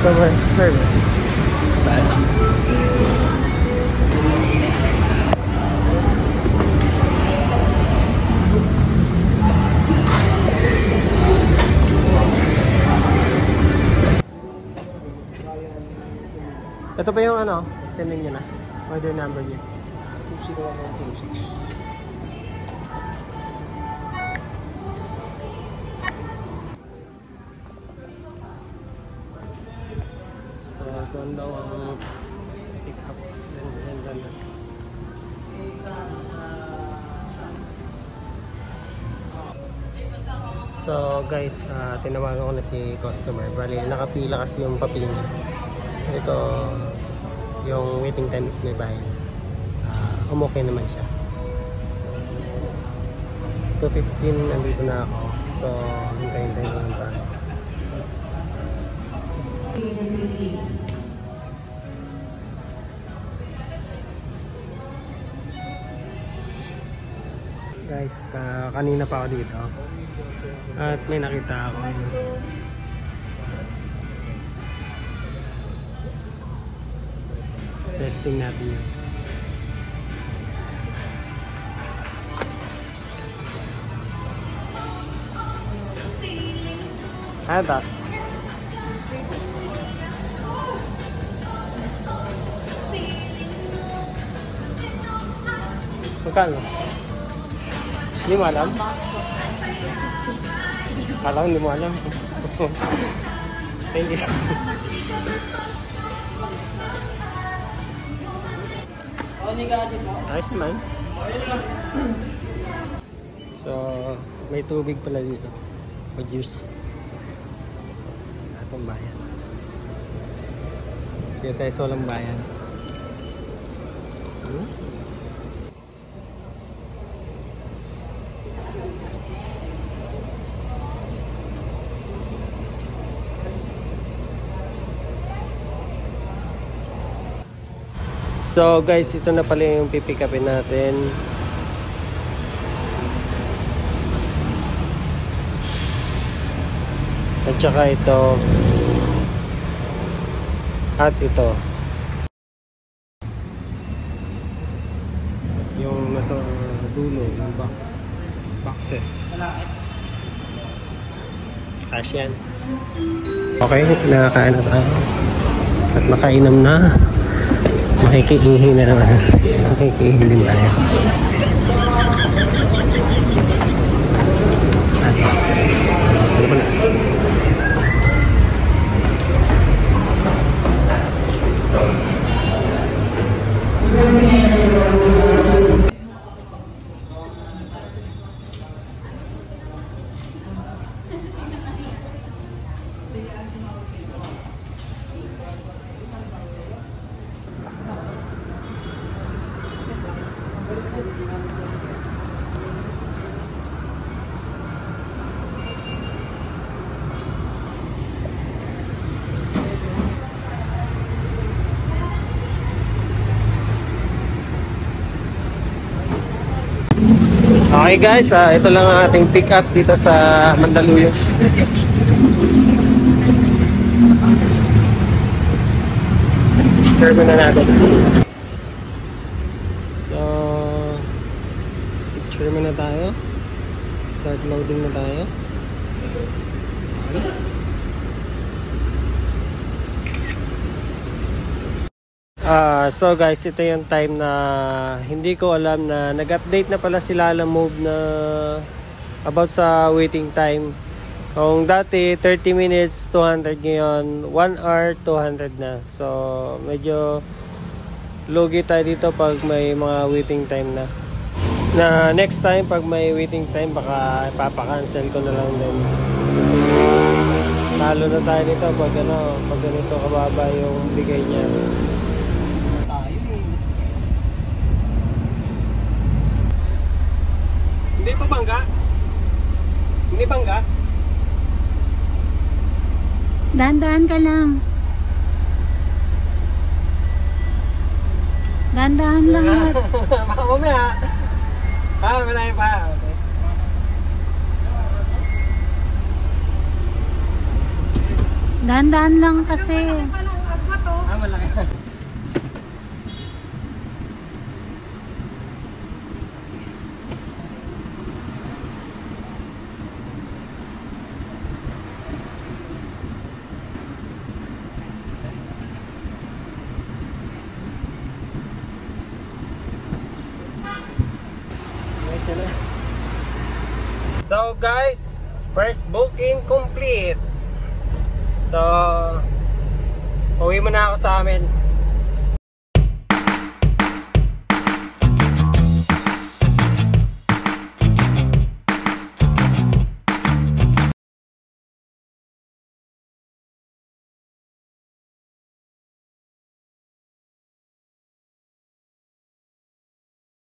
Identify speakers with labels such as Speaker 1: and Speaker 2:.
Speaker 1: customer service. Ito pa yung ano, sending nyo na. Order number nyo. 20126. So, doon daw ang pick up. Then. So guys, tinawagan ko na si customer. Bali, nakapila kasi yung papel niya. Ito, yung waiting time is may bayad. Okay naman siya. 2:15 nandito na ako. So, hintayin-hintayin ko lang tayo. Guys, kanina pa ako dito. At may nakita ako. Testing natin yun. Ano ito? Magkano? Hindi mo alam? Alam, hindi mo alam. Thank you. Ayos naman. So, may tubig pala dito. O juice. Atong bayan. Kaya tayo sa walang bayan. So guys, ito na pala yung pipick upin natin. At saka ito. At ito. Yung nasa dulo, yung boxes. Cash yan. Okay, nakakain na tayo. At nakainom na. Makikiihi na naman. Makikiihi din tayo. Ano ba na? Okay guys, ito lang ang ating pick up dito sa Mandaluyong. Share mo na natin. So, picture mo na tayo. Start loading na tayo. So guys, ito yung time na hindi ko alam na nag-update na pala sila Lalamove na about sa waiting time. Kung dati 30 minutes 200, ngayon 1 hour 200 na. So medyo lugi tayo dito pag may mga waiting time na. Next time pag may waiting time baka ipapa-cancel ko na lang din. Kasi talo na tayo nito pag ganito kababa yung bigay niya. Hindi pa bangga? Hindi bangga?
Speaker 2: Dahan-dahan ka lang. Dahan-dahan lang.
Speaker 1: Baka mamaya. Malayo pa. Okay.
Speaker 2: Dahan-dahan lang kasi.
Speaker 1: Ah, malaki. So guys, first booking complete. So, uwi muna ako sa amin.